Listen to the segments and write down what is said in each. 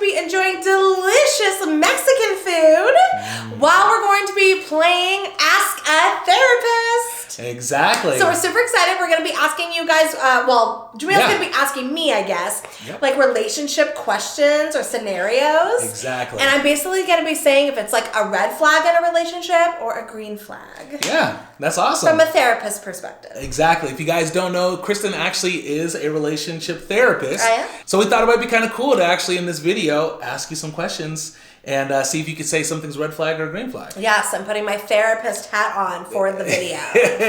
be enjoying delicious Mexican food while we're going to be playing Ask a Therapist. Exactly. So we're super excited. We're going to be asking you guys, Jamil's going to be asking me, I guess, like relationship questions or scenarios. Exactly. And I'm basically going to be saying if it's like a red flag in a relationship or a green flag. Yeah, that's awesome. From a therapist perspective. Exactly. If you guys don't know, Kristen actually is a relationship therapist. I am. So we thought it might be kind of cool to actually in this video ask you some questions and see if you could say something's red flag or green flag. Yes, I'm putting my therapist hat on for the video.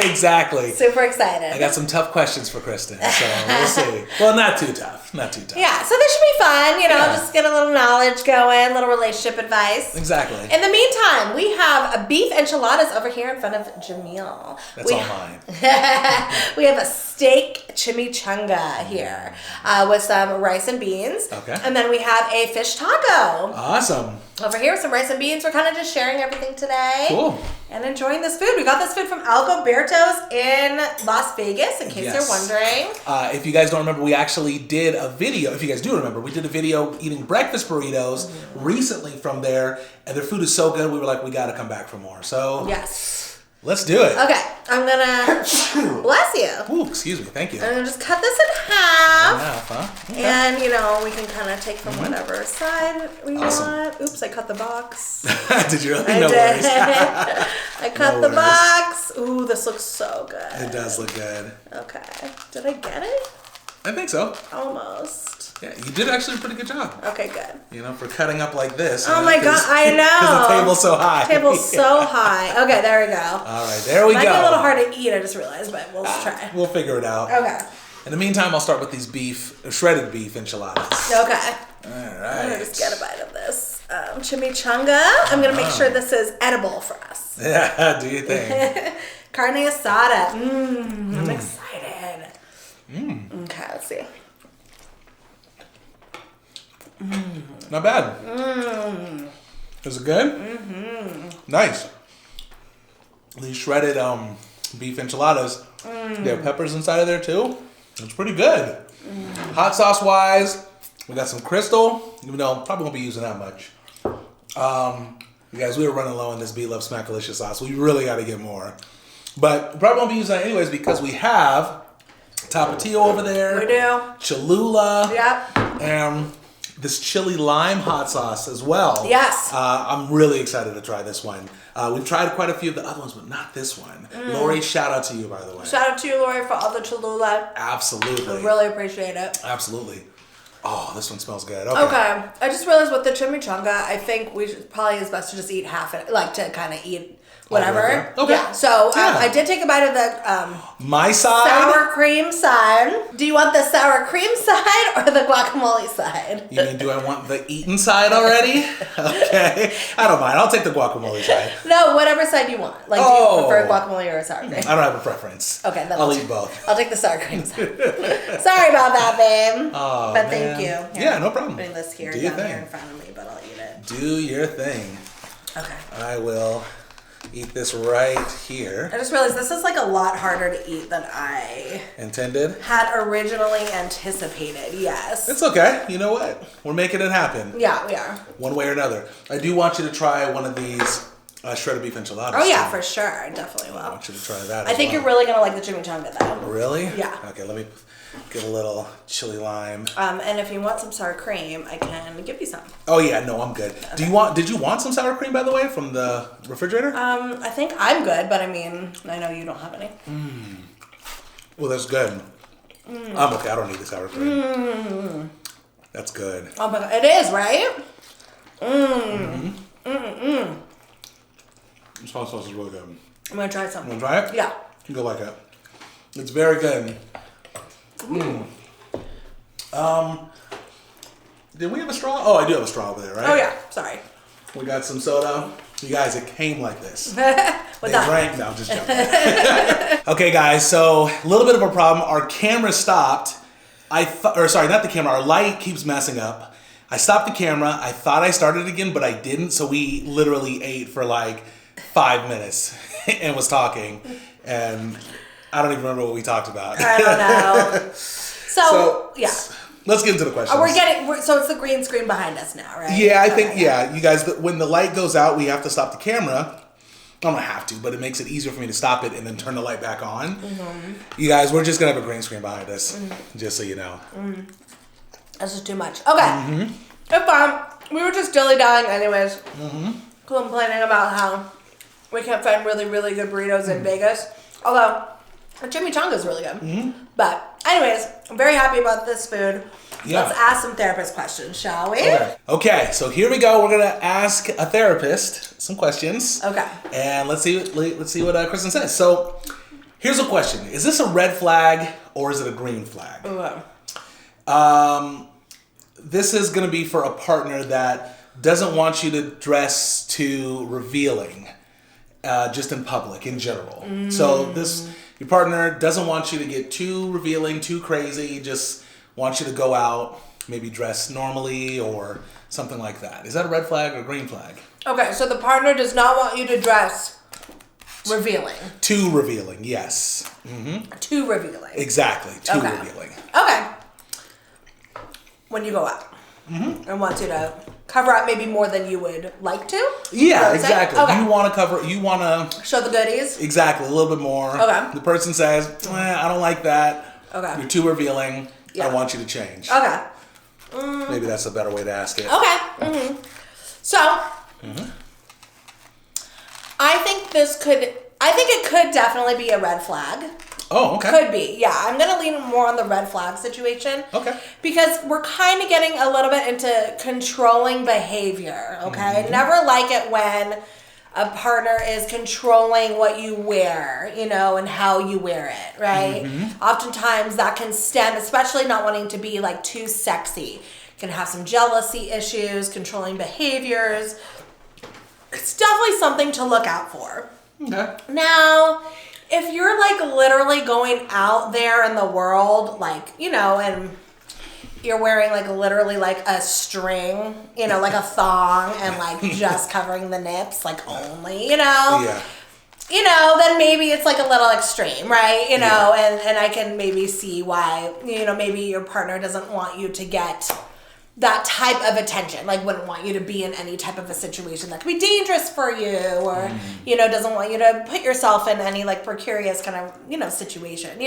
Exactly. Super excited. I got some tough questions for Kristen, so we'll see. Well, not too tough. Not too tough. Yeah, so this should be fun, just get a little knowledge going, little relationship advice. Exactly. In the meantime, we have a beef enchiladas over here in front of Jamil. That's all mine. We have a steak chimichanga here with some rice and beans. Okay. And then we have a fish taco. Awesome. Over here with some rice and beans. We're kind of just sharing everything today. Cool. And enjoying this food. We got this food from Algoberto's in Las Vegas, in case you're wondering. If you guys don't remember, we actually did a video. If you guys do remember, we did a video eating breakfast burritos recently from there. And their food is so good, we were like, we got to come back for more. So let's do it. Okay, I'm going to bless you. Ooh, excuse me. Thank you. I'm going to just cut this in half. Okay. And, we can kind of take from whatever side we want. Oops, I cut the box. Did you really? I No did. worries. I cut the box. Ooh, this looks so good. It does look good. Okay. Did I get it? I think so. Almost. Yeah, you did actually a pretty good job. Okay, good. For cutting up like this. Oh my God, I know. Because the table's so high. Table's so high. Okay, there we go. All right, there we go. Might be a little hard to eat, I just realized, but we'll try. We'll figure it out. Okay. In the meantime, I'll start with these shredded beef enchiladas. Okay. All right. I'm going to just get a bite of this chimichanga. I'm going to make sure this is edible for us. Yeah, do your thing. Carne asada. I'm excited. Okay, let's see. Not bad. Is it good? Nice. These shredded beef enchiladas, they have peppers inside of there too. It's pretty good. Hot sauce wise, we got some Crystal, even though probably won't be using that much. You guys, we were running low on this Be Love Smackalicious sauce. We really got to get more. But we probably won't be using that anyways because we have Tapatio over there. We do. Cholula. Yep. And this chili lime hot sauce as well. Yes. I'm really excited to try this one. We've tried quite a few of the other ones, but not this one. Lori, shout out to you, by the way. Shout out to you, Lori, for all the Cholula. Absolutely. I really appreciate it. Absolutely. Oh, this one smells good. Okay. I just realized with the chimichanga, I think probably is best to just eat half it, like to kind of eat whatever. Okay. Yeah. So I did take a bite of the my side. sour cream side. Do you want the sour cream side or the guacamole side? You mean, do I want the eaten side already? Okay. I don't mind. I'll take the guacamole side. No, whatever side you want. Like, do you prefer guacamole or sour cream? I don't have a preference. Okay, then I'll eat both. I'll take the sour cream side. Sorry about that, babe. Oh, but man. thank you. Yeah, no problem. Putting this here, Do your down thing. here in front of me, but I'll eat it. Do your thing. Okay. I will eat this right here. I just realized this is like a lot harder to eat than I Intended? had originally anticipated. Yes. It's okay. You know what? We're making it happen. Yeah, we are. One way or another. I do want you to try one of these shredded beef enchiladas. Oh yeah, too. for sure. I definitely will. I want you to try that. I think you're really gonna like the chimichanga though. Really? Yeah. Okay, let me get a little chili lime. And if you want some sour cream, I can give you some. Oh yeah, no, I'm good. Okay. Did you want some sour cream, by the way, from the refrigerator? I think I'm good, but I mean, I know you don't have any. Well, that's good. I'm okay. I don't need the sour cream. That's good. Oh my god, it is, right? This hot sauce is really good. I'm gonna try some. You want to try it? Yeah. You go like it. It's very good. Did we have a straw? Oh, I do have a straw over there, right? Oh yeah, sorry. We got some soda. You guys, it came like this. What They drank. No, I'm just joking. Okay, guys. So a little bit of a problem. Our camera stopped. Sorry, not the camera. Our light keeps messing up. I stopped the camera. I thought I started again, but I didn't. So we literally ate for like 5 minutes and was talking, and I don't even remember what we talked about. I don't know. So yeah. let's get into the questions. So it's the green screen behind us now, right? Yeah, I think, you guys, when the light goes out, we have to stop the camera. I don't have to, but it makes it easier for me to stop it and then turn the light back on. You guys, we're just going to have a green screen behind us, just so you know. This is too much. Okay. If we were just dilly-dallying anyways, complaining about how we can't find really, really good burritos in Vegas. Although, chimichanga is really good. But anyways, I'm very happy about this food. Yeah. Let's ask some therapist questions, shall we? Okay, so here we go. We're gonna ask a therapist some questions. Okay. And let's see what Kristen says. So, here's a question: is this a red flag or is it a green flag? Okay. This is gonna be for a partner that doesn't want you to dress too revealing, just in public in general. So your partner doesn't want you to get too revealing, too crazy. Just wants you to go out, maybe dress normally or something like that. Is that a red flag or a green flag? Okay, so the partner does not want you to dress revealing. Too revealing, yes. Too revealing. Exactly, too revealing. Okay. When you go out and wants you to cover up maybe more than you would like to? Yeah, exactly. Okay. You want to show the goodies? Exactly, a little bit more. Okay. The person says, I don't like that. Okay. You're too revealing. Yeah. I want you to change. Okay. Maybe that's a better way to ask it. Okay. So, I think it could definitely be a red flag. Oh, okay. Could be, yeah. I'm going to lean more on the red flag situation. Okay. Because we're kind of getting a little bit into controlling behavior, okay? Never like it when a partner is controlling what you wear, and how you wear it, right? Oftentimes that can stem, especially not wanting to be like too sexy, can have some jealousy issues, controlling behaviors. It's definitely something to look out for. Okay. Now, if you're like literally going out there in the world, like, and you're wearing like literally like a string, like a thong and like just covering the nips, like only, yeah. Then maybe it's like a little extreme, right? And I can maybe see why, maybe your partner doesn't want you to get that type of attention, like wouldn't want you to be in any type of a situation that could be dangerous for you, or doesn't want you to put yourself in any like precarious kind of situation,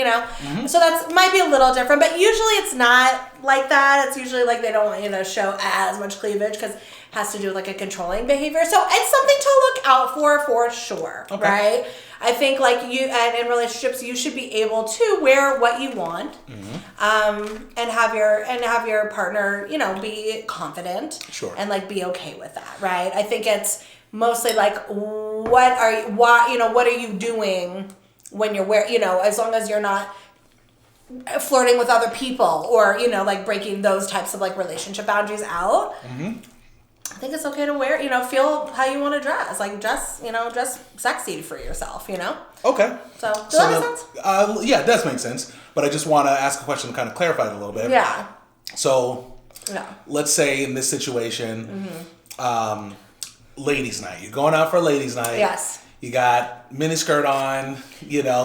so that's might be a little different, but usually it's not like that. It's usually like they don't want you to show as much cleavage because it has to do with like a controlling behavior, so it's something to look out for sure. Okay. Right? I think like and in relationships you should be able to wear what you want, and have your partner, be confident, sure, and like be okay with that, right? I think it's mostly like what are you doing when you're as long as you're not flirting with other people or like breaking those types of like relationship boundaries out. I think it's okay to wear, feel how you want to dress. Like, dress sexy for yourself, Okay. So, does that make sense? Yeah, it does make sense. But I just want to ask a question to kind of clarify it a little bit. Yeah. So, let's say in this situation, ladies' night. You're going out for a ladies' night. Yes. You got miniskirt on,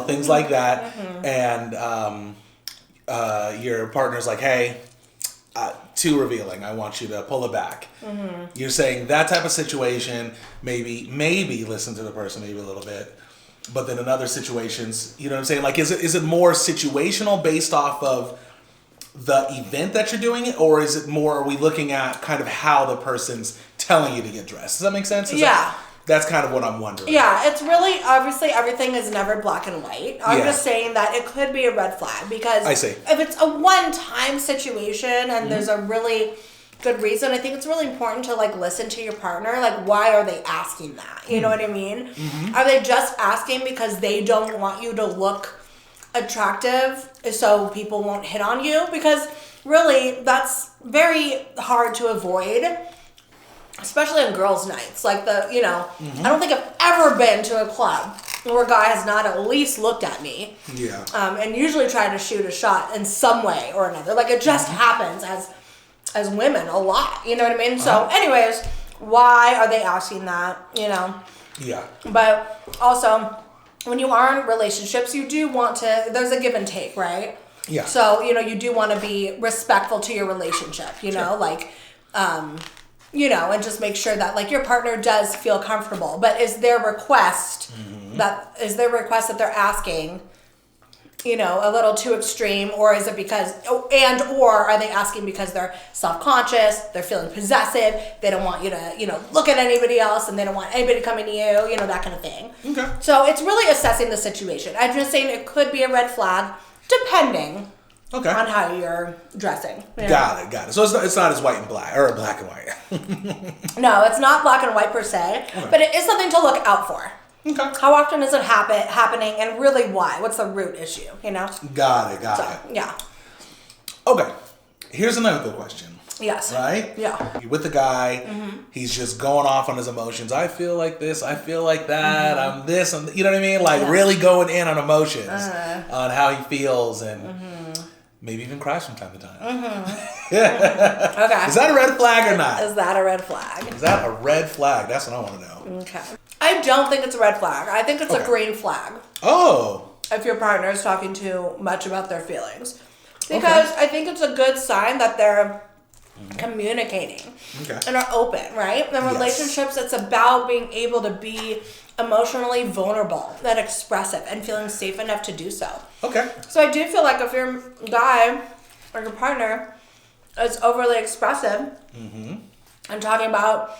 things like that. And your partner's like, hey, too revealing. I want you to pull it back. You're saying that type of situation, maybe listen to the person maybe a little bit, but then in other situations, you know what I'm saying? Like, is it more situational based off of the event that you're doing it, or is it more, are we looking at kind of how the person's telling you to get dressed? Does that make sense? That's kind of what I'm wondering. Yeah, it's really, obviously, everything is never black and white. I'm just saying that it could be a red flag because I see. If it's a one-time situation and there's a really good reason, I think it's really important to like listen to your partner. Like, why are they asking that? You know what I mean? Are they just asking because they don't want you to look attractive so people won't hit on you? Because really, that's very hard to avoid. Especially on girls' nights. Like I don't think I've ever been to a club where a guy has not at least looked at me. Yeah. And usually try to shoot a shot in some way or another. Like, it just happens as women a lot. You know what I mean? So, anyways, why are they asking that? Yeah. But also, when you are in relationships, you do want to, there's a give and take, right? Yeah. So, you do want to be respectful to your relationship, know, like, and just make sure that, like, your partner does feel comfortable. But is their request that they're asking, a little too extreme, or is it because, or are they asking because they're self-conscious, they're feeling possessive, they don't want you to, look at anybody else, and they don't want anybody coming to you, that kind of thing. Okay. So it's really assessing the situation. I'm just saying it could be a red flag, depending on how you're dressing. Got it. So it's not as white and black, or black and white. No, it's not black and white per se, but it is something to look out for. Okay. How often is it happening, and really why? What's the root issue, Got it. Yeah. Okay. Here's another good question. Yes. Right? Yeah. You're with the guy. He's just going off on his emotions. I feel like this. I feel like that. I'm this. You know what I mean? Like really going in on emotions, on how he feels, and maybe even cries from time to time. Okay. Is that a red flag or not? Is that a red flag? Is that a red flag? That's what I want to know. Okay. I don't think it's a red flag. I think it's a green flag. Oh. If your partner is talking too much about their feelings. Because I think it's a good sign that they're communicating and are open, right? In relationships, it's about being able to be emotionally vulnerable and expressive and feeling safe enough to do so. Okay. So I do feel like if your guy or your partner is overly expressive and talking about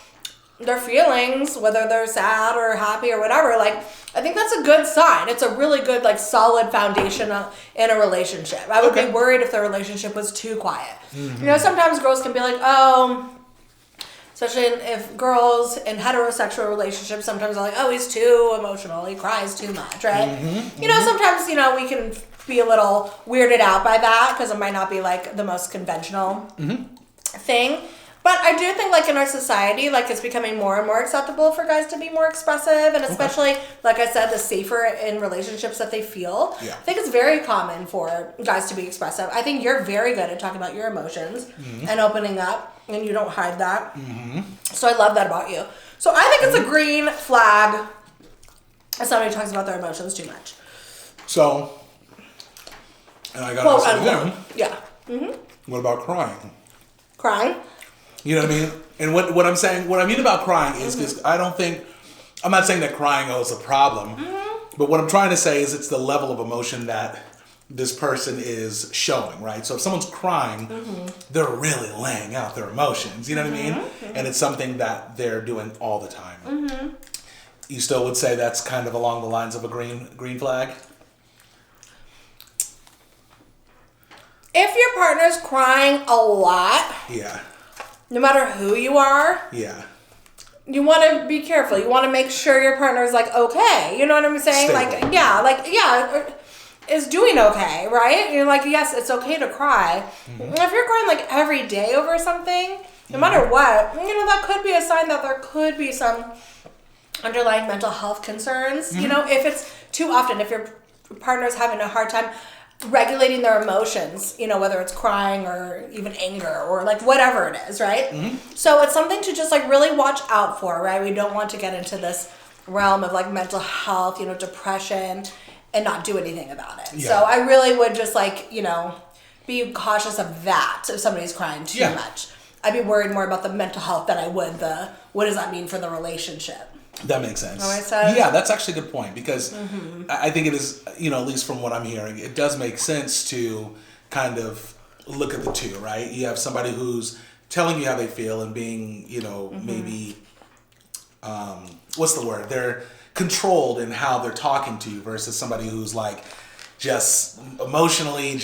their feelings, whether they're sad or happy or whatever, like, I think that's a good sign. It's a really good, like, solid foundation in a relationship. I would be worried if the relationship was too quiet. Sometimes girls can be like, especially if girls in heterosexual relationships, sometimes are like, oh, he's too emotional, he cries too much, right? Sometimes, we can be a little weirded out by that because it might not be, like, the most conventional thing. But I do think, like, in our society, like, it's becoming more and more acceptable for guys to be more expressive, and especially, like I said, the safer in relationships that they feel. I think it's very common for guys to be expressive. I think you're very good at talking about your emotions and opening up, and you don't hide that. So I love that about you. So I think it's a green flag if somebody talks about their emotions too much. So, and I got to ask him. Yeah. What about crying? Crying? You know what I mean? And what I'm saying, what I mean about crying is because I'm not saying that crying is a problem, but what I'm trying to say is it's the level of emotion that this person is showing, right? So if someone's crying, they're really laying out their emotions, you know what I mean? And it's something that they're doing all the time. You still would say that's kind of along the lines of a green flag? If your partner's crying a lot, no matter who you are, you want to be careful. You want to make sure your partner's like okay. You know what I'm saying? Stable. Is doing okay, right? You're like, yes, it's okay to cry. If you're crying like every day over something, no matter what, that could be a sign that there could be some underlying mental health concerns. If it's too often, if your partner's having a hard time regulating their emotions, whether it's crying or even anger or like whatever it is, right? So it's something to just like really watch out for, right? We don't want to get into this realm of like mental health, depression, and not do anything about it. So I really would just like, be cautious of that if somebody's crying too much. I'd be worried more about the mental health than I would what does that mean for the relationship. That makes sense. Yeah, that's actually a good point because I think it is, at least from what I'm hearing, it does make sense to kind of look at the two, right? You have somebody who's telling you how they feel and being, maybe, what's the word? They're controlled in how they're talking to you versus somebody who's like just emotionally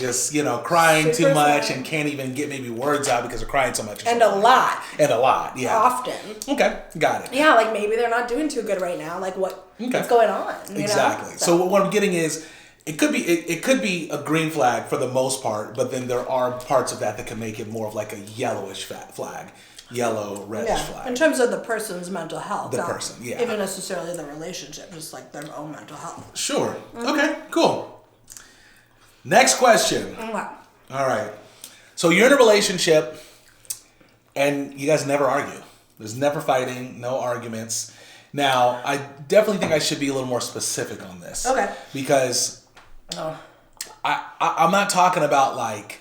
crying too much and can't even get maybe words out because they're crying so much. And a lot, Often. Okay, got it. Yeah, like maybe they're not doing too good right now. Like what's going on? Exactly. So what I'm getting is it could be a green flag for the most part, but then there are parts of that can make it more of like a yellowish flag. Yellow, reddish flag. In terms of the person's mental health. Even necessarily the relationship, just like their own mental health. Sure. Okay, cool. Next question. Wow. All right. So you're in a relationship and you guys never argue. There's never fighting, no arguments. Now, I definitely think I should be a little more specific on this. Okay. Because I'm not talking about like,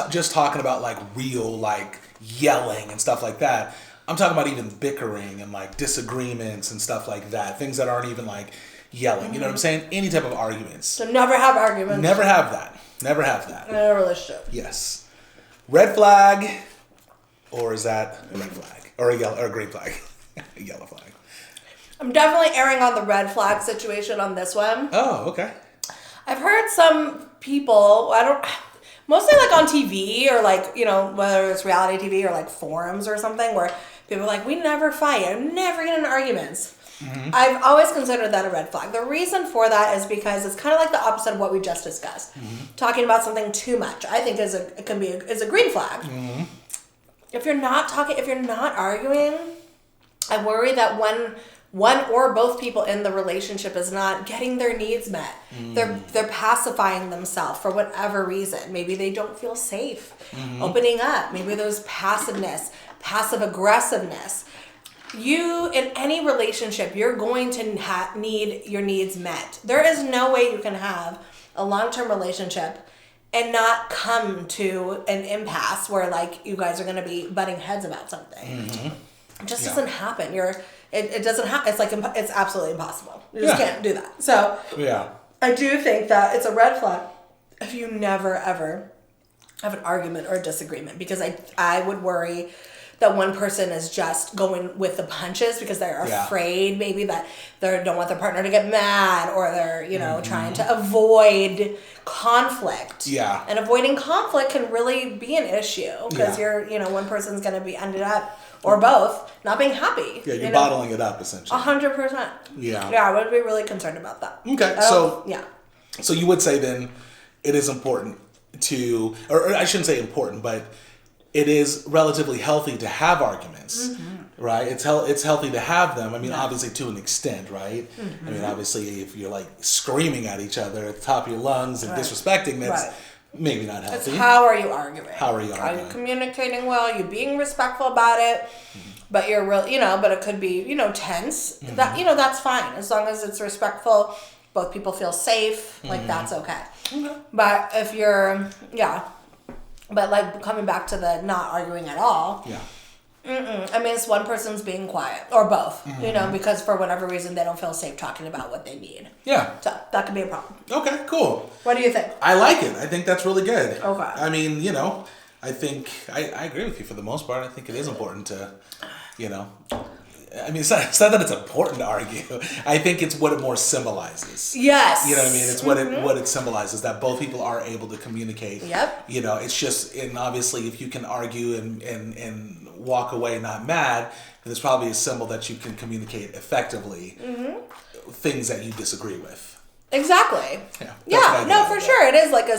just talking about like real like yelling and stuff like that. I'm talking about even bickering and like disagreements and stuff like that. Things that aren't even like yelling. You know what I'm saying? Any type of arguments. So never have arguments. Never have that. Never have that. In a relationship. Yes. Red flag, or is that a red flag? Or a green flag? A yellow flag. I'm definitely erring on the red flag situation on this one. Oh, okay. I've heard some people, mostly like on TV or like, you know, whether it's reality TV or like forums or something where people are like, we never fight. I never get in arguments. Mm-hmm. I've always considered that a red flag. The reason for that is because it's kind of like the opposite of what we just discussed. Mm-hmm. Talking about something too much, I think is a green flag. Mm-hmm. If you're not arguing, I worry that one or both people in the relationship is not getting their needs met. They're pacifying themselves for whatever reason. Maybe they don't feel safe opening up. Maybe there's passiveness, passive aggressiveness. You, in any relationship, you're going to need your needs met. There is no way you can have a long-term relationship and not come to an impasse where like you guys are going to be butting heads about something. Mm-hmm. It just doesn't happen. It doesn't happen. It's like it's absolutely impossible. You just can't do that. So I do think that it's a red flag if you never ever have an argument or a disagreement, because I would worry that one person is just going with the punches because they're afraid maybe that they don't want their partner to get mad, or they're, trying to avoid conflict. Yeah. And avoiding conflict can really be an issue because one person's going to be ended up, or both, not being happy. Yeah, you're bottling it up essentially. 100%. Yeah. Yeah, I would be really concerned about that. Okay, so you would say then it is important to, or I shouldn't say important, but it is relatively healthy to have arguments, right? It's healthy to have them. I mean, obviously to an extent, right? Mm-hmm. I mean, obviously if you're like screaming at each other at the top of your lungs and disrespecting, that's maybe not healthy. It's how are you arguing? How are you arguing? Are you communicating well? Are you being respectful about it? Mm-hmm. But you're real, but it could be, tense. Mm-hmm. That, that's fine. As long as it's respectful, both people feel safe, like that's okay. Mm-hmm. But if you're, but like coming back to the not arguing at all. Yeah. I mean, it's one person's being quiet, or both, because for whatever reason they don't feel safe talking about what they need. Yeah. So that could be a problem. Okay, cool. What do you think? I like it. I think that's really good. Okay. I mean, I think I agree with you for the most part. I think it is important to, I mean, it's not that it's important to argue. I think it's what it more symbolizes. Yes. You know what I mean? It's what it symbolizes, that both people are able to communicate. Yep. It's just, and obviously if you can argue and walk away not mad, then it's probably a symbol that you can communicate effectively things that you disagree with. Exactly. Yeah. No, for sure. It is like a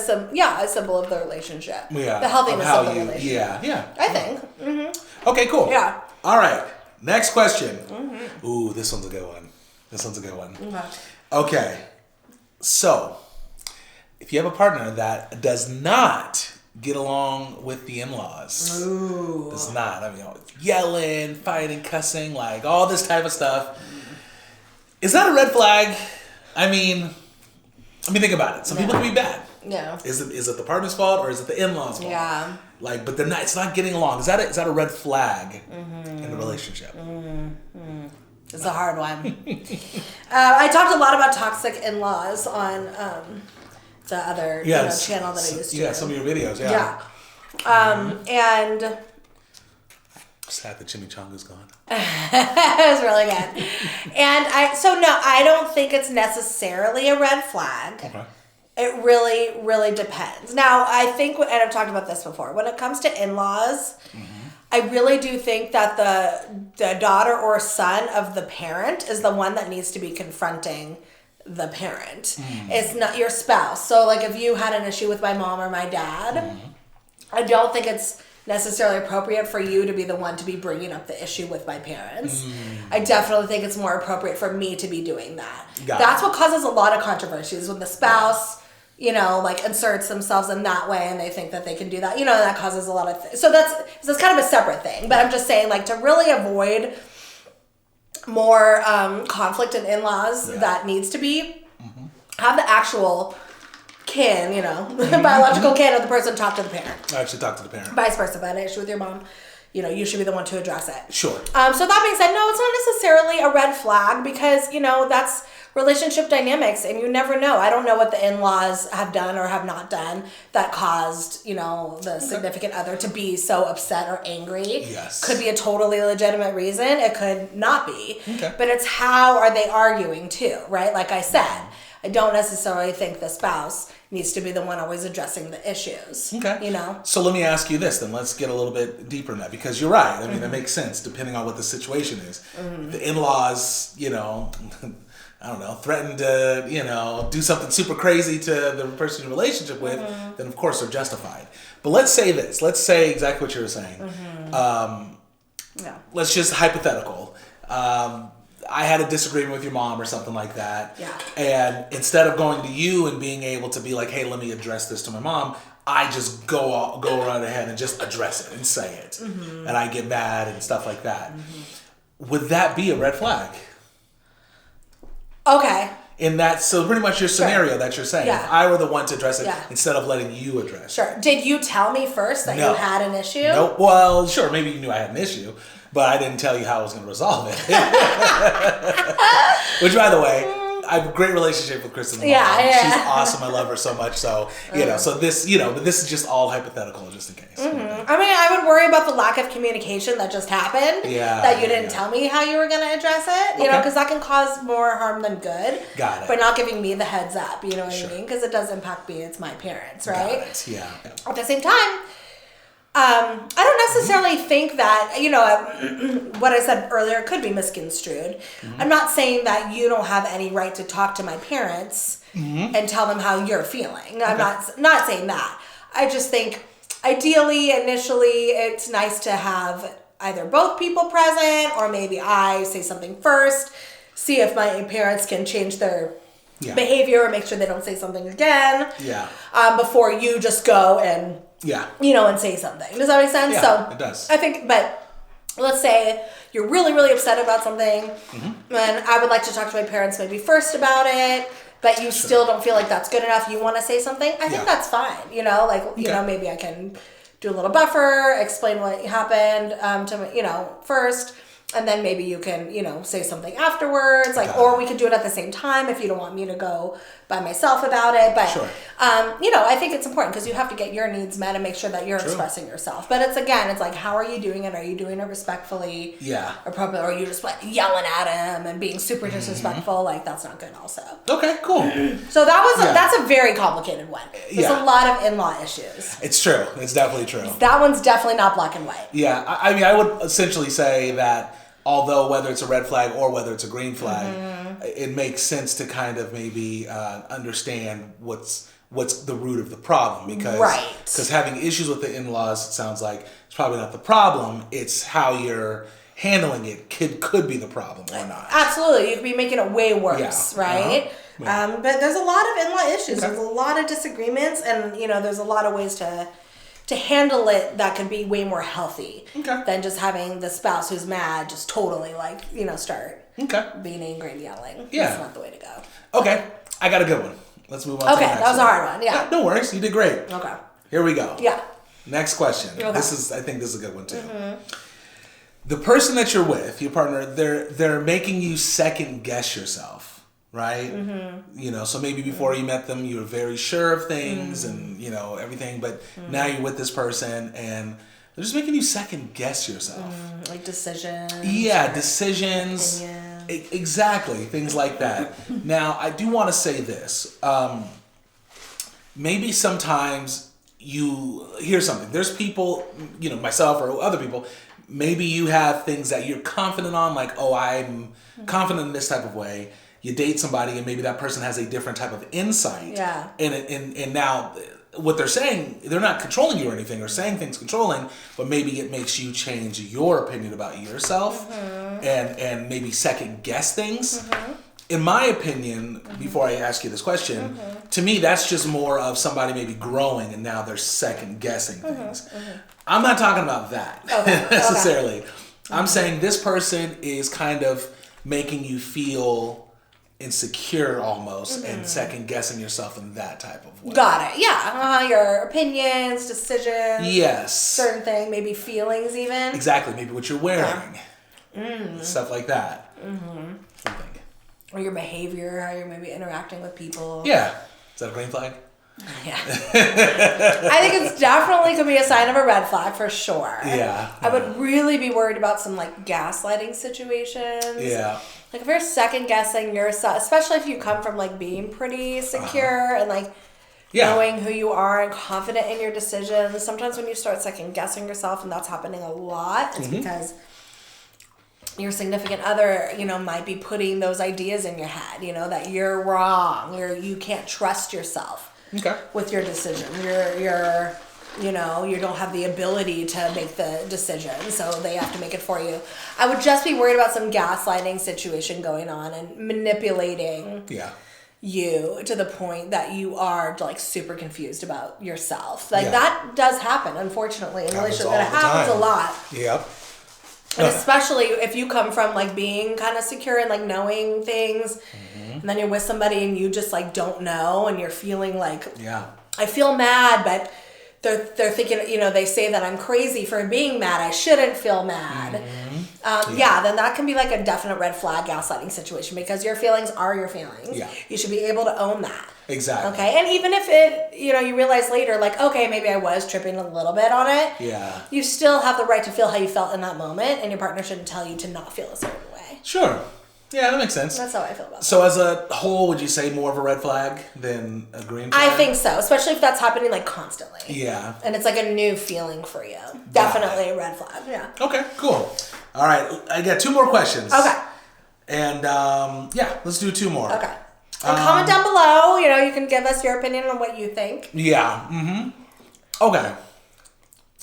symbol of the relationship. Yeah. The healthiness of the relationship. Yeah. I think. Mm-hmm. Okay, cool. Yeah. All right. Next question. Mm-hmm. Ooh, this one's a good one. Okay. So, if you have a partner that does not get along with the in-laws, does not, I mean, yelling, fighting, cussing, like all this type of stuff, is that a red flag? I mean, think about it. Some people can be bad. Yeah. Is it the partner's fault, or is it the in-laws' fault? Yeah. Like, but it's not getting along. Is that a red flag in the relationship? It's a hard one. I talked a lot about toxic in-laws on the other channel that I used to. Yeah, some of your videos. Yeah. And sad the chimichanga's gone. It was really good. And I don't think it's necessarily a red flag. Okay. It really, really depends. Now, I think, and I've talked about this before, when it comes to in-laws, I really do think that the daughter or son of the parent is the one that needs to be confronting the parent. It's not your spouse. So, like, if you had an issue with my mom or my dad, I don't think it's necessarily appropriate for you to be the one to be bringing up the issue with my parents. I definitely think it's more appropriate for me to be doing that. That's what causes a lot of controversies when the spouse, inserts themselves in that way and they think that they can do that. That causes a lot of things. So that's kind of a separate thing. But I'm just saying, like, to really avoid more conflict in in-laws, that needs to be have the actual kin, biological kin of the person, talk to the parent. I actually talk to the parent. Vice versa, if I had an issue with your mom, you should be the one to address it. Sure. So that being said, no, it's not necessarily a red flag because, that's relationship dynamics and you never know. I don't know what the in-laws have done or have not done that caused, the significant other to be so upset or angry. Yes. Could be a totally legitimate reason. It could not be. Okay. But it's how are they arguing too, right? Like I said, I don't necessarily think the spouse needs to be the one always addressing the issues. Okay. So let me ask you this then. Let's get a little bit deeper in that because you're right. I mean, that makes sense depending on what the situation is. The in-laws, I don't know, threaten to, do something super crazy to the person you're in a relationship with, then of course they're justified. But let's say this. Let's say exactly what you were saying. Let's just hypothetical. I had a disagreement with your mom or something like that. Yeah. And instead of going to you and being able to be like, hey, let me address this to my mom, I just go right ahead and just address it and say it. And I get mad and stuff like that. Would that be a red flag? Okay. So pretty much your scenario that you're saying. Yeah. If I were the one to address it instead of letting you address it. Sure. Did you tell me first that you had an issue? Nope. Well, sure. Maybe you knew I had an issue, but I didn't tell you how I was going to resolve it. Which, by the way, I have a great relationship with Kristen. Yeah. She's awesome. I love her so much. So, so this, but this is just all hypothetical just in case. I mean, I would worry about the lack of communication that just happened. Yeah. That you didn't tell me how you were going to address it, because that can cause more harm than good. Got it. By not giving me the heads up, you know what I mean? Because it does impact me. It's my parents, right? Got it. Yeah. At the same time, I don't necessarily think that, what I said earlier could be misconstrued. I'm not saying that you don't have any right to talk to my parents and tell them how you're feeling. I'm not saying that. I just think ideally, initially, it's nice to have either both people present or maybe I say something first, see if my parents can change their behavior or make sure they don't say something again. Yeah. Before you just go and and say something. Does that make sense? Yeah, so it does. I think, but let's say you're really, really upset about something, and I would like to talk to my parents maybe first about it, but you still don't feel like that's good enough. You want to say something. I think that's fine. Maybe I can do a little buffer, explain what happened to first. And then maybe you can, say something afterwards, or we could do it at the same time if you don't want me to go by myself about it. But, I think it's important because you have to get your needs met and make sure that you're expressing yourself. But it's like, how are you doing it? Are you doing it respectfully? Yeah. Appropriate? Or are you just yelling at him and being super disrespectful? That's not good also. Okay, cool. So that's a very complicated one. There's a lot of in-law issues. It's true. It's definitely true. That one's definitely not black and white. Yeah. I mean, I would essentially say that although whether it's a red flag or whether it's a green flag, it makes sense to kind of maybe understand what's the root of the problem because having issues with the in-laws, it sounds like it's probably not the problem. It's how you're handling it could be the problem or not. Absolutely, you could be making it way worse, right? But there's a lot of in-law issues. There's a lot of disagreements, and there's a lot of ways to handle it that could be way more healthy than just having the spouse who's mad just totally start being angry and yelling. Yeah. That's not the way to go. Okay. I got a good one. Let's move on to the next one. That was a hard one. Yeah. No worries. You did great. Okay. Here we go. Yeah. Next question. Okay. I think this is a good one too. The person that you're with, your partner, they're making you second guess yourself. Right? So maybe before you met them, you were very sure of things and, everything, but now you're with this person and they're just making you second guess yourself. Like decisions. Yeah, decisions. Exactly. Things like that. Now, I do want to say this. Maybe sometimes here's something. There's people, myself or other people, maybe you have things that you're confident on, like, I'm confident in this type of way. You date somebody and maybe that person has a different type of insight. Yeah. And now what they're saying, they're not controlling you or anything or saying things controlling, but maybe it makes you change your opinion about yourself and maybe second guess things. In my opinion, before I ask you this question, to me that's just more of somebody maybe growing and now they're second guessing things. I'm not talking about that necessarily. I'm saying this person is kind of making you feel insecure almost and second guessing yourself in that type of way. Got it. Yeah. Your opinions, decisions. Yes. Certain thing, maybe feelings even. Exactly. Maybe what you're wearing. Stuff like that. Or your behavior, how you're maybe interacting with people. Yeah. Is that a green flag? Yeah. I think it's definitely could be a sign of a red flag for sure. Yeah. I would really be worried about some like gaslighting situations. Yeah. Like if you're second guessing yourself, especially if you come from like being pretty secure and like knowing who you are and confident in your decisions. Sometimes when you start second guessing yourself, and that's happening a lot, it's because your significant other, might be putting those ideas in your head, that you're wrong or you can't trust yourself with your decision. You're you don't have the ability to make the decision, so they have to make it for you. I would just be worried about some gaslighting situation going on and manipulating you to the point that you are like super confused about yourself. Like that does happen, unfortunately, in relationships. That happens a lot. Yep. And especially if you come from like being kind of secure and like knowing things, and then you're with somebody and you just like don't know, and you're feeling like, I feel mad, but they're thinking, they say that I'm crazy for being mad. I shouldn't feel mad. Then that can be like a definite red flag gaslighting situation, because your feelings are your feelings. Yeah. You should be able to own that. Exactly. Okay. And even if it, you realize later, like, okay, maybe I was tripping a little bit on it. Yeah. You still have the right to feel how you felt in that moment, and your partner shouldn't tell you to not feel a certain way. Sure. Yeah, that makes sense. That's how I feel about it. So as a whole, would you say more of a red flag than a green flag? I think so, especially if that's happening like constantly. Yeah. And it's like a new feeling for you. Definitely a red flag, yeah. Okay, cool. All right, I got 2 more questions. Okay. And let's do 2 more. Okay. And comment down below, you can give us your opinion on what you think. Yeah. Okay.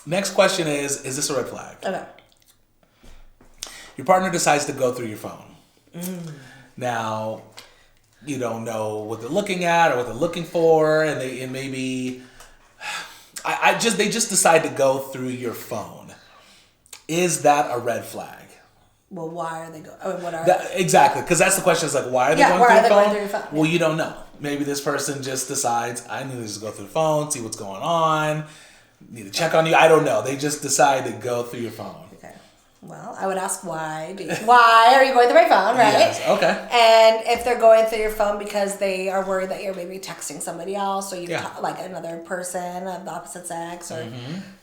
Next question is this a red flag? Okay. Your partner decides to go through your phone. Now, you don't know what they're looking at or what they're looking for, and they just decide to go through your phone. Is that a red flag? Well, why are they going? Exactly, because that's the question. Is like, why are they going through your phone? Well, you don't know. Maybe this person just decides, I need to just go through the phone, see what's going on, need to check on you. I don't know. They just decide to go through your phone. Well, I would ask why. Why are you going through my phone, right? Yes, okay. And if they're going through your phone because they are worried that you're maybe texting somebody else, or you like another person of the opposite sex, or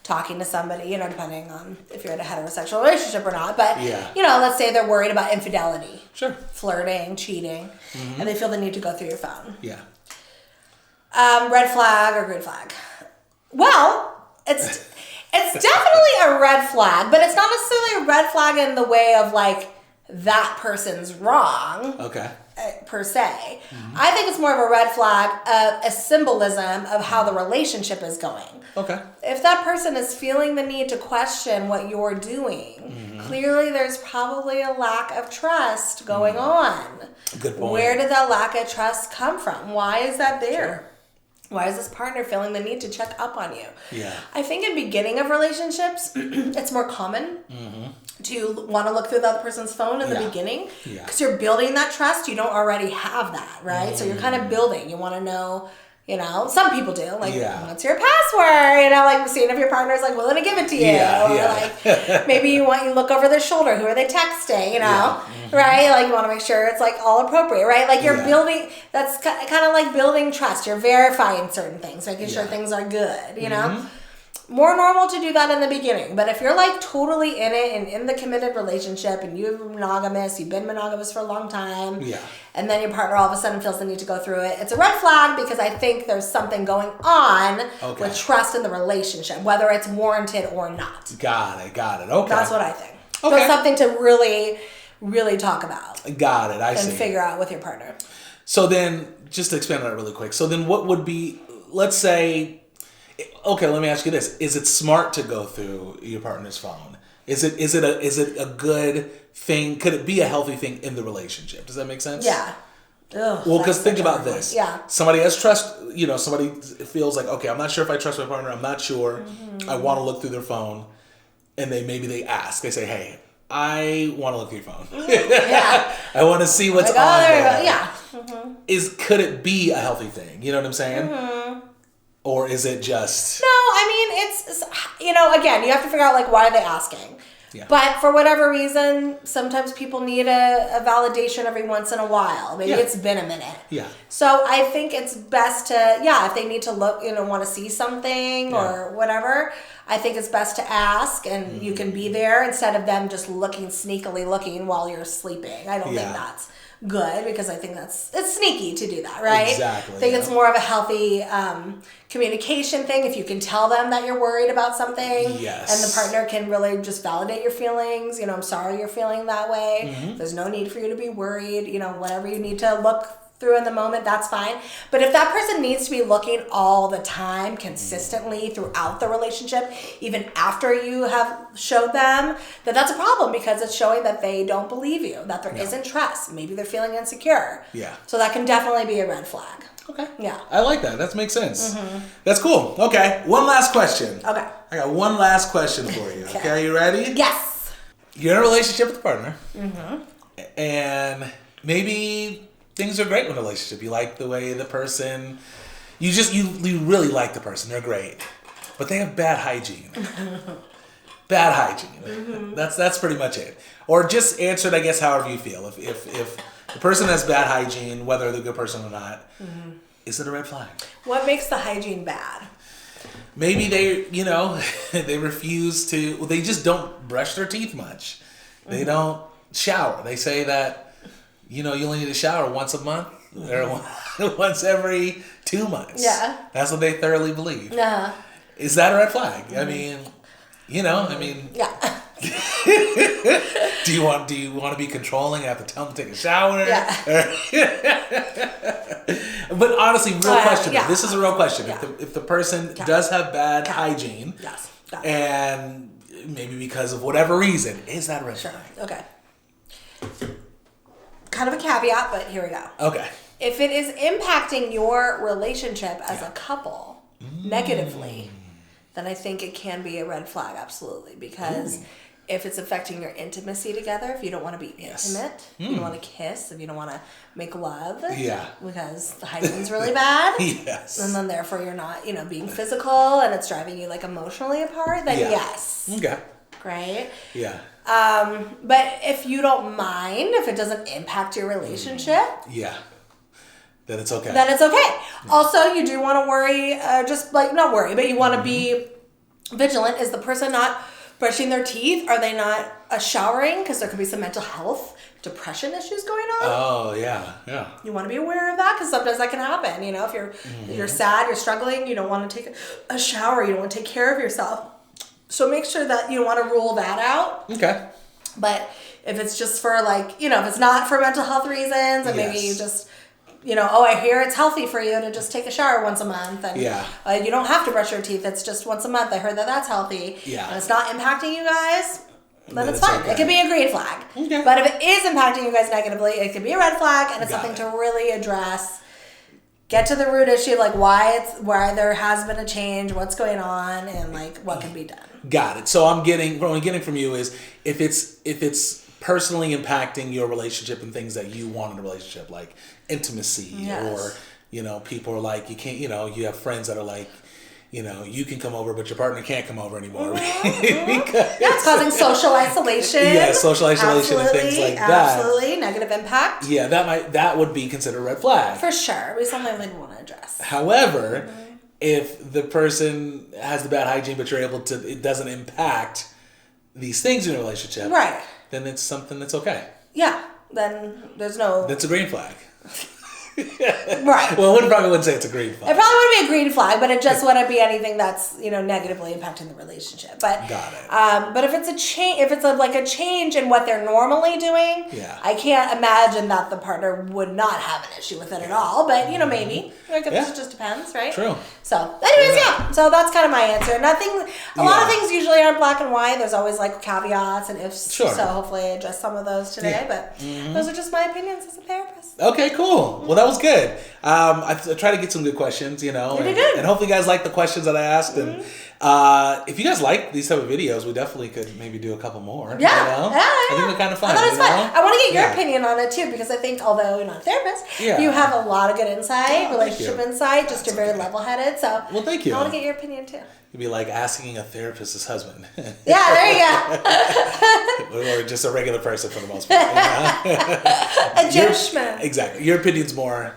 talking to somebody, depending on if you're in a heterosexual relationship or not. But, let's say they're worried about infidelity. Sure. Flirting, cheating, and they feel the need to go through your phone. Yeah. Red flag or green flag? Well, it's definitely a red flag, but it's not necessarily a red flag in the way of like that person's wrong. Okay. Per se. I think it's more of a red flag of a symbolism of how the relationship is going. Okay. If that person is feeling the need to question what you're doing, clearly there's probably a lack of trust going on. Good point. Where did that lack of trust come from? Why is that there? Sure. Why is this partner feeling the need to check up on you? Yeah. I think in beginning of relationships, it's more common to want to look through the other person's phone in the beginning. Yeah. Because you're building that trust. You don't already have that, right? So you're kind of building. You want to know, some people do. Like, what's your password? Like seeing if your partner's like willing to give it to you. Or like maybe you look over their shoulder. Who are they texting? Right? Like you want to make sure it's like all appropriate, right? Like you're building, that's kind of like building trust. You're verifying certain things, making sure things are good, More normal to do that in the beginning. But if you're like totally in it and in the committed relationship and you've been monogamous for a long time, and then your partner all of a sudden feels the need to go through it, it's a red flag, because I think there's something going on with trust in the relationship, whether it's warranted or not. Got it. Okay. That's what I think. Okay. So it's something to really, really talk about. Got it. I see. And figure out with your partner. So then, just to expand on that really quick. So then what would be, let's say, okay, let me ask you this. Is it smart to go through your partner's phone? Is it a good thing? Could it be a healthy thing in the relationship? Does that make sense? Yeah. Ugh, well, because think about this. Yeah. Somebody has trust, somebody feels like, okay, I'm not sure if I trust my partner. I'm not sure. I want to look through their phone. And they ask. They say, hey, I want to look through your phone. I want to see what's on there. Yeah. could it be a healthy thing? You know what I'm saying? Or is it just... No, I mean, it's, again, you have to figure out, like, why are they asking? Yeah. But for whatever reason, sometimes people need a validation every once in a while. Maybe it's been a minute. Yeah. So I think it's best to, if they need to look, want to see something or whatever, I think it's best to ask and you can be there instead of them just sneakily looking while you're sleeping. I don't think that's good because I think it's sneaky to do that, right? Exactly. I think it's more of a healthy communication thing. If you can tell them that you're worried about something and the partner can really just validate your feelings, I'm sorry you're feeling that way. There's no need for you to be worried, whatever you need to look through in the moment, that's fine. But if that person needs to be looking all the time, consistently throughout the relationship, even after you have showed them, then that's a problem because it's showing that they don't believe you, that there isn't trust. Maybe they're feeling insecure. Yeah. So that can definitely be a red flag. Okay. Yeah. I like that. That makes sense. That's cool. Okay. One last question. Okay. I got one last question for you. Okay. Are you ready? Yes. You're in a relationship with a partner. And maybe things are great with a relationship. You like the way the person, you really like the person. They're great, but they have bad hygiene. Bad hygiene. That's pretty much it. Or just answer it, I guess, however you feel. If the person has bad hygiene, whether they're a good person or not, is it a red flag? What makes the hygiene bad? Maybe they, they refuse to. Well, they just don't brush their teeth much. They don't shower. They say that. You only need to shower once a month or once every 2 months. Yeah. That's what they thoroughly believe. Yeah. Is that a red flag? I mean, Yeah. Do you want to be controlling? Have to tell them to take a shower? Yeah. But honestly, real question. Yeah. This is a real question. Yeah. If the person does have bad hygiene, and maybe because of whatever reason, is that a red flag? Okay. Kind of a caveat, but here we go. Okay. If it is impacting your relationship as a couple negatively, then I think it can be a red flag, absolutely. Because if it's affecting your intimacy together, if you don't want to be intimate, if you don't want to kiss, if you don't want to make love, because the hygiene's really bad, and then therefore you're not, being physical and it's driving you emotionally apart, then yes. Okay. Great. Yeah. But if you don't mind, if it doesn't impact your relationship, then it's okay. Also, you do want to worry, not worry, but you want to be vigilant. Is the person not brushing their teeth? Are they not showering? Because there could be some mental health, depression issues going on. Oh, yeah. You want to be aware of that because sometimes that can happen. If you're sad, you're struggling, you don't want to take a shower, you don't want to take care of yourself. So make sure that you want to rule that out. Okay. But if it's just for if it's not for mental health reasons and maybe you just, I hear it's healthy for you to just take a shower once a month and you don't have to brush your teeth. It's just once a month. I heard that that's healthy. Yeah. And it's not impacting you guys, then it's fine. Okay. It could be a green flag. Okay. But if it is impacting you guys negatively, it could be a red flag and it's something to really address. Get to the root issue, why there has been a change, what's going on, and what can be done. Got it. So what I'm getting from you is if it's personally impacting your relationship and things that you want in a relationship, like intimacy, or people are you can't, you have friends that are you can come over, but your partner can't come over anymore. It's causing social isolation. Yeah, social isolation and things like that. Absolutely, negative impact. Yeah, that would be considered a red flag. For sure, it's something we want to address. However, if the person has the bad hygiene, but you're able to, it doesn't impact these things in a relationship, right? Then it's something that's okay. Yeah, then there's no. That's a green flag. Right. Well, I probably wouldn't say it's a green flag. It probably wouldn't be a green flag, but it just wouldn't be anything that's negatively impacting the relationship. But got it. But if it's a change, if it's a change in what they're normally doing, I can't imagine that the partner would not have an issue with it at all. But maybe it just depends, right? True. So, anyways, So that's kind of my answer. A lot of things usually aren't black and white. There's always caveats and ifs. Sure. So hopefully I addressed some of those today. But those are just my opinions as a therapist. Okay, cool. Well, that was good. I try to get some good questions, You did good. And hopefully you guys like the questions that I asked. And If you guys like these type of videos, we definitely could maybe do a couple more. Yeah, I think they're kind of fun. I thought it was fun. I want to get your opinion on it too, because I think, although you're not a therapist, you have a lot of good insight, relationship insight. Just you're very level-headed. So, well, thank you. I want to get your opinion too. It'd be like asking a therapist's husband. Yeah, there you go. Or just a regular person for the most part. A Joe Schmo. Exactly. Your opinion's more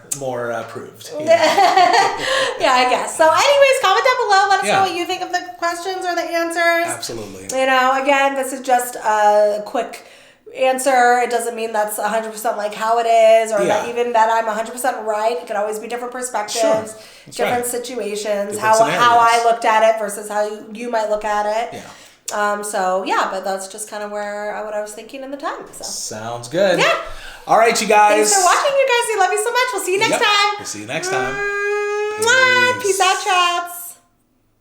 approved. Yeah, I guess. So anyways, comment down below. Let us know what you think of the questions or the answers. Absolutely. Again, this is just a quick answer. It doesn't mean that's 100% like how it is, or that even that I'm 100% right. It could always be different perspectives, different situations, how I looked at it versus how you might look at it. Yeah. But that's just kind of what I was thinking in the time. So. Sounds good. Yeah. All right, you guys. Thanks for watching, you guys. We love you so much. We'll see you next time. We'll see you next time. Peace out, chats.